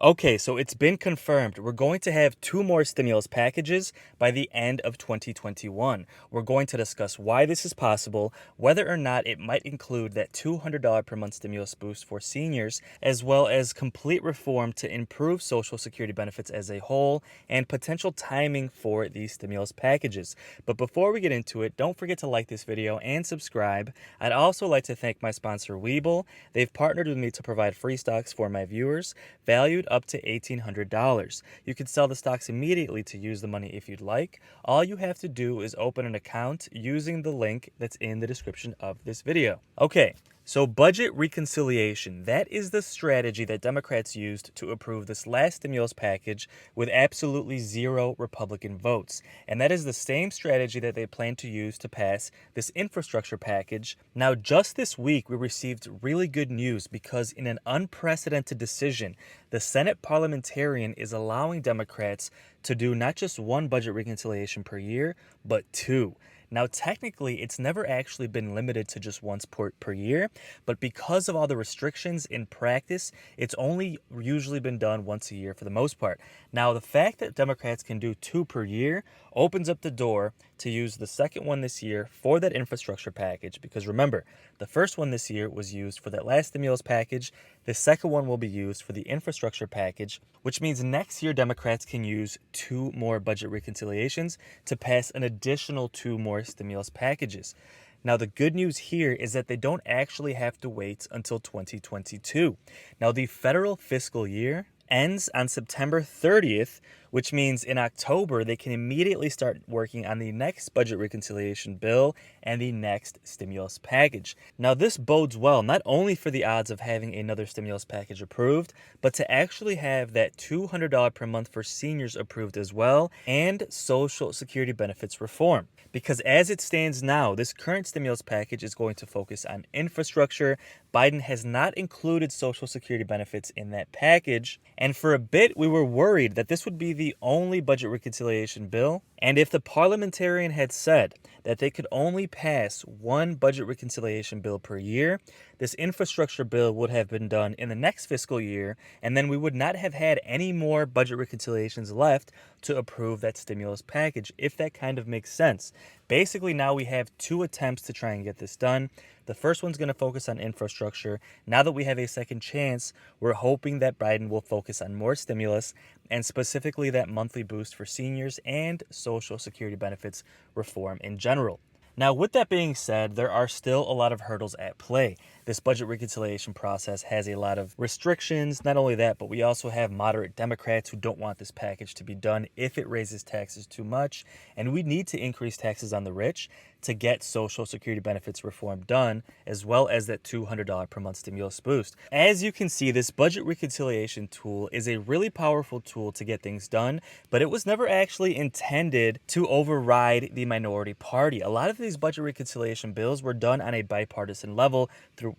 Okay, so it's been confirmed. We're going to have two more stimulus packages by the end of 2021. We're going to discuss why this is possible, whether or not it might include that $200 per month stimulus boost for seniors, as well as complete reform to improve Social Security benefits as a whole, and potential timing for these stimulus packages. But before we get into it, don't forget to like this video and subscribe. I'd also like to thank my sponsor, Webull. They've partnered with me to provide free stocks for my viewers, valued up to $1,800. You can sell the stocks immediately to use the money if you'd like. All you have to do is open an account using the link that's in the description of this video. Okay, so budget reconciliation, that is the strategy that Democrats used to approve this last stimulus package with absolutely zero Republican votes. And that is the same strategy that they plan to use to pass this infrastructure package. Now, just this week, we received really good news because in an unprecedented decision, the Senate parliamentarian is allowing Democrats to do not just one budget reconciliation per year, but two. Now, technically, it's never actually been limited to just once per year, but because of all the restrictions in practice, it's only usually been done once a year for the most part. Now, the fact that Democrats can do two per year opens up the door to use the second one this year for that infrastructure package, because remember, the first one this year was used for that last stimulus package. The second one will be used for the infrastructure package, which means next year Democrats can use two more budget reconciliations to pass an additional two more stimulus packages. Now, the good news here is that they don't actually have to wait until 2022. Now, the federal fiscal year ends on September 30th, which means in October they can immediately start working on the next budget reconciliation bill and the next stimulus package. Now, this bodes well not only for the odds of having another stimulus package approved, but to actually have that $200 per month for seniors approved as well, and Social Security benefits reform. Because as it stands now, this current stimulus package is going to focus on infrastructure. Biden has not included Social Security benefits in that package. And for a bit, we were worried that this would be the only budget reconciliation bill. And if the parliamentarian had said that they could only pass one budget reconciliation bill per year, this infrastructure bill would have been done in the next fiscal year, and then we would not have had any more budget reconciliations left to approve that stimulus package, if that kind of makes sense. Basically, now we have two attempts to try and get this done. The first one's going to focus on infrastructure. Now that we have a second chance, we're hoping that Biden will focus on more stimulus, and specifically that monthly boost for seniors and Social Security benefits reform in general. Now, with that being said, there are still a lot of hurdles at play. This budget reconciliation process has a lot of restrictions. Not only that, but we also have moderate Democrats who don't want this package to be done if it raises taxes too much. And we need to increase taxes on the rich to get Social Security benefits reform done, as well as that $200 per month stimulus boost. As you can see, this budget reconciliation tool is a really powerful tool to get things done, but it was never actually intended to override the minority party. A lot of these budget reconciliation bills were done on a bipartisan level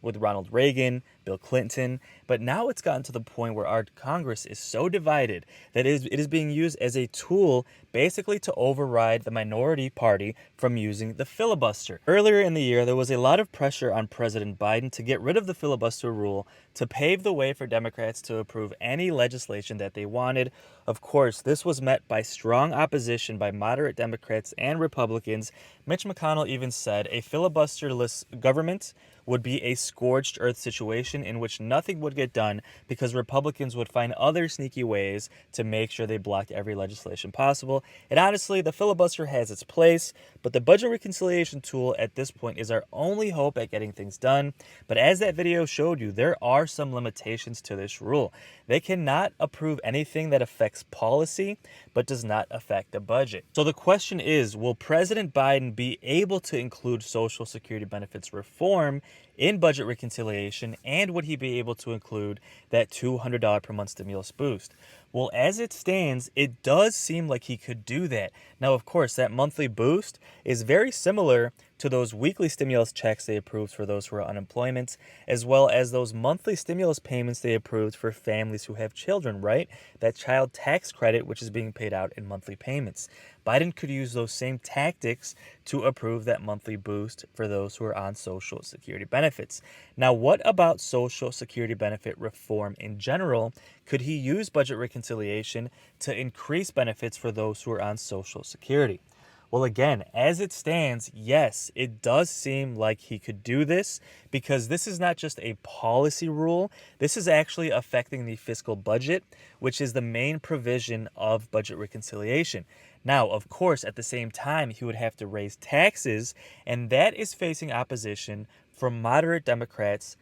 with Ronald Reagan, Bill Clinton, but now it's gotten to the point where our Congress is so divided that it is being used as a tool basically to override the minority party from using the filibuster. Earlier in the year, there was a lot of pressure on President Biden to get rid of the filibuster rule to pave the way for Democrats to approve any legislation that they wanted. Of course, this was met by strong opposition by moderate Democrats and Republicans. Mitch McConnell even said a filibusterless government would be a scorched earth situation in which nothing would get done because Republicans would find other sneaky ways to make sure they blocked every legislation possible. And honestly, the filibuster has its place, but the budget reconciliation tool at this point is our only hope at getting things done. But as that video showed you, there are some limitations to this rule. They cannot approve anything that affects policy, but does not affect the budget. So the question is, will President Biden be able to include Social Security benefits reform in budget reconciliation, and would he be able to include that $200 per month stimulus boost? Well, as it stands, it does seem like he could do that. Now, of course, that monthly boost is very similar to those weekly stimulus checks they approved for those who are unemployment, as well as those monthly stimulus payments they approved for families who have children, right? That child tax credit, which is being paid out in monthly payments. Biden could use those same tactics to approve that monthly boost for those who are on Social Security benefits. Now, what about Social Security benefit reform in general? Could he use budget reconciliation to increase benefits for those who are on Social Security? Well, again, as it stands, yes, it does seem like he could do this because this is not just a policy rule. This is actually affecting the fiscal budget, which is the main provision of budget reconciliation. Now, of course, at the same time, he would have to raise taxes, and that is facing opposition from moderate Democrats,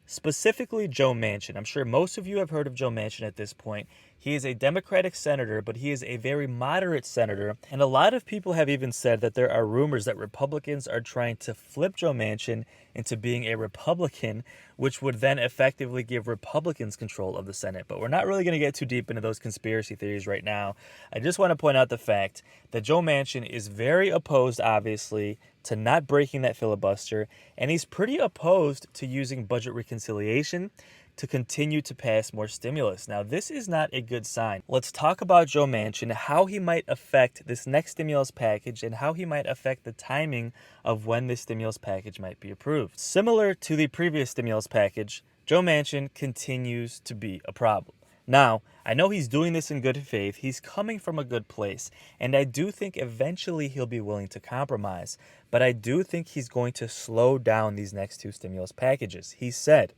specifically Joe Manchin. I'm sure most of you have heard of Joe Manchin at this point. He is a Democratic senator, but he is a very moderate senator. And a lot of people have even said that there are rumors that Republicans are trying to flip Joe Manchin into being a Republican, which would then effectively give Republicans control of the Senate. But we're not really going to get too deep into those conspiracy theories right now. I just want to point out the fact that Joe Manchin is very opposed, obviously, to not breaking that filibuster, and he's pretty opposed to using budget reconciliation to continue to pass more stimulus. Now, this is not a good sign. Let's talk about Joe Manchin, how he might affect this next stimulus package, and how he might affect the timing of when this stimulus package might be approved. Similar to the previous stimulus package, Joe Manchin continues to be a problem. Now, I know he's doing this in good faith. He's coming from a good place, and I do think eventually he'll be willing to compromise. But I do think he's going to slow down these next two stimulus packages. He said,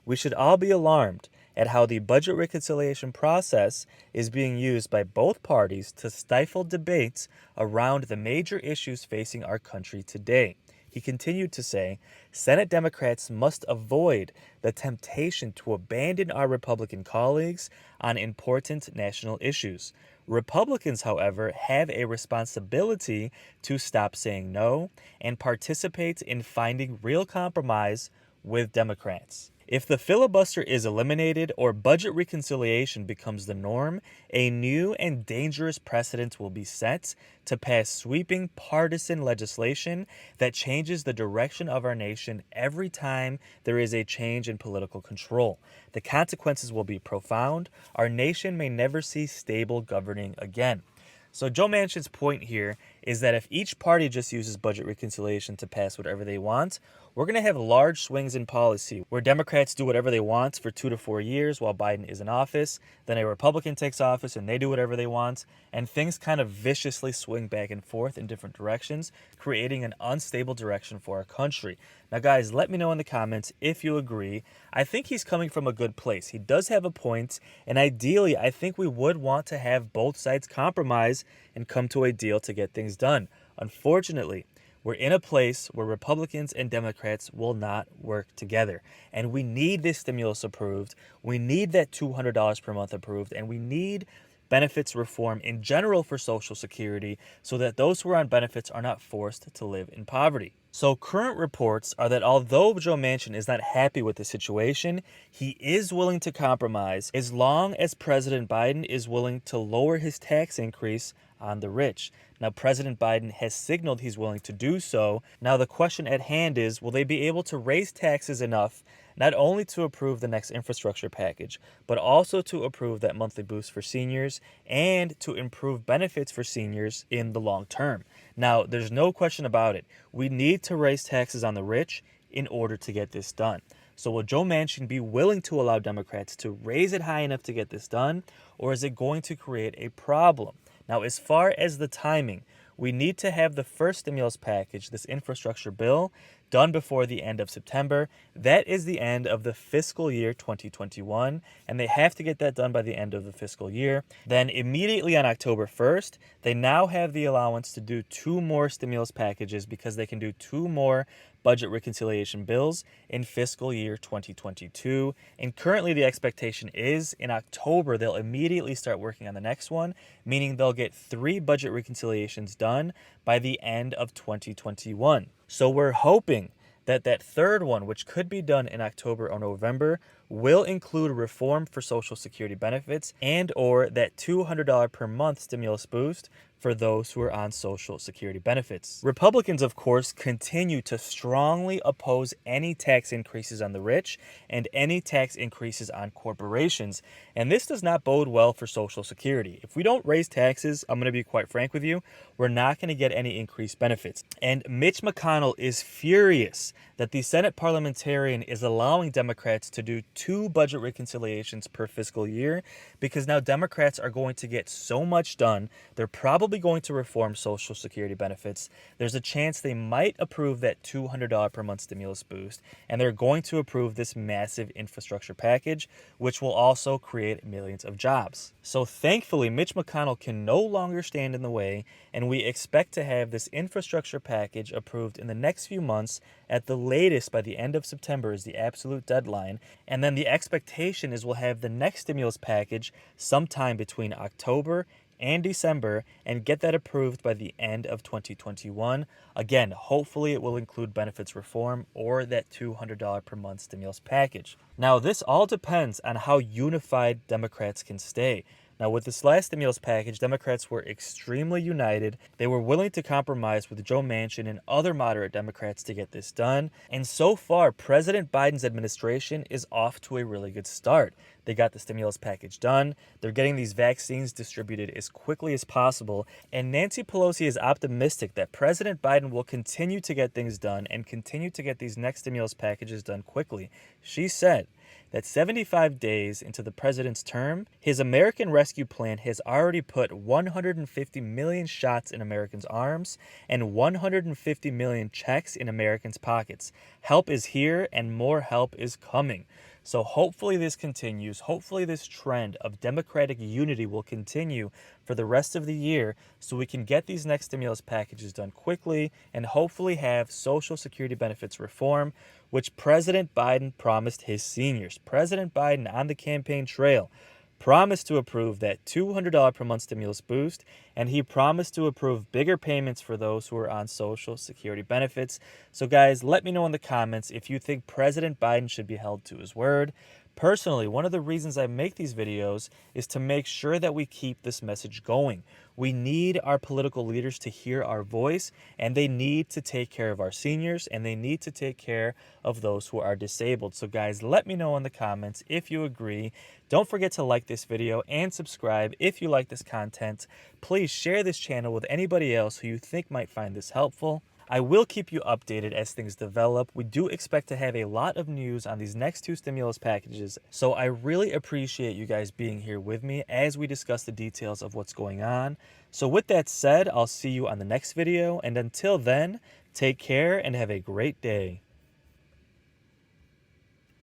"We should all be alarmed at how the budget reconciliation process is being used by both parties to stifle debates around the major issues facing our country today." He continued to say, "Senate Democrats must avoid the temptation to abandon our Republican colleagues on important national issues. Republicans, however, have a responsibility to stop saying no and participate in finding real compromise with Democrats. If the filibuster is eliminated or budget reconciliation becomes the norm, a new and dangerous precedent will be set to pass sweeping partisan legislation that changes the direction of our nation every time there is a change in political control. The consequences will be profound. Our nation may never see stable governing again." So Joe Manchin's point here is that if each party just uses budget reconciliation to pass whatever they want, we're going to have large swings in policy where Democrats do whatever they want for 2 to 4 years while Biden is in office. Then a Republican takes office and they do whatever they want. And things kind of viciously swing back and forth in different directions, creating an unstable direction for our country. Now, guys, let me know in the comments if you agree. I think he's coming from a good place. He does have a point, and ideally, I think we would want to have both sides compromise and come to a deal to get things done. Unfortunately, we're in a place where Republicans and Democrats will not work together. And we need this stimulus approved. We need that $200 per month approved. And we need benefits reform in general for Social Security so that those who are on benefits are not forced to live in poverty. So current reports are that although Joe Manchin is not happy with the situation, he is willing to compromise as long as President Biden is willing to lower his tax increase on the rich. Now, President Biden has signaled he's willing to do so. Now, the question at hand is, will they be able to raise taxes enough not only to approve the next infrastructure package, but also to approve that monthly boost for seniors and to improve benefits for seniors in the long term? Now, there's no question about it. We need to raise taxes on the rich in order to get this done. So will Joe Manchin be willing to allow Democrats to raise it high enough to get this done, or is it going to create a problem? Now, as far as the timing, we need to have the first stimulus package, this infrastructure bill, done before the end of September. That is the end of the fiscal year 2021, and they have to get that done by the end of the fiscal year. Then immediately on October 1st, they now have the allowance to do 2 more stimulus packages because they can do 2 more budget reconciliation bills in fiscal year 2022. And currently the expectation is in October, they'll immediately start working on the next one, meaning they'll get 3 budget reconciliations done by the end of 2021. So we're hoping that that third one, which could be done in October or November, will include reform for Social Security benefits and or that $200 per month stimulus boost for those who are on Social Security benefits. Republicans, of course, continue to strongly oppose any tax increases on the rich and any tax increases on corporations, and this does not bode well for Social Security. If we don't raise taxes, I'm going to be quite frank with you, we're not going to get any increased benefits. And Mitch McConnell is furious that the Senate parliamentarian is allowing Democrats to do 2 budget reconciliations per fiscal year because now Democrats are going to get so much done. They're probably going to reform Social Security benefits. There's a chance they might approve that $200 per month stimulus boost, and they're going to approve this massive infrastructure package, which will also create millions of jobs. So thankfully, Mitch McConnell can no longer stand in the way, and we expect to have this infrastructure package approved in the next few months. At the latest, by the end of September is the absolute deadline, and then the expectation is we'll have the next stimulus package sometime between October and December and get that approved by the end of 2021. Again, hopefully it will include benefits reform or that $200 per month stimulus package. Now, this all depends on how unified Democrats can stay. Now, with this last stimulus package, Democrats were extremely united. They were willing to compromise with Joe Manchin and other moderate Democrats to get this done. And so far, President Biden's administration is off to a really good start. They got the stimulus package done. They're getting these vaccines distributed as quickly as possible. And Nancy Pelosi is optimistic that President Biden will continue to get things done and continue to get these next stimulus packages done quickly. She said that 75 days into the president's term, his American Rescue Plan has already put 150 million shots in Americans' arms and 150 million checks in Americans' pockets. Help is here and more help is coming. So hopefully this continues. Hopefully this trend of Democratic unity will continue for the rest of the year so we can get these next stimulus packages done quickly and hopefully have Social Security benefits reform, which President Biden promised his seniors. President Biden on the campaign trail promised to approve that $200 per month stimulus boost, and he promised to approve bigger payments for those who are on Social Security benefits. So guys, let me know in the comments if you think President Biden should be held to his word. Personally, one of the reasons I make these videos is to make sure that we keep this message going. We need our political leaders to hear our voice, and they need to take care of our seniors, and they need to take care of those who are disabled. So guys, let me know in the comments if you agree. Don't forget to like this video and subscribe if you like this content. Please share this channel with anybody else who you think might find this helpful. I will keep you updated as things develop. We do expect to have a lot of news on these next 2 stimulus packages, so I really appreciate you guys being here with me as we discuss the details of what's going on. So with that said, I'll see you on the next video, and until then, take care and have a great day.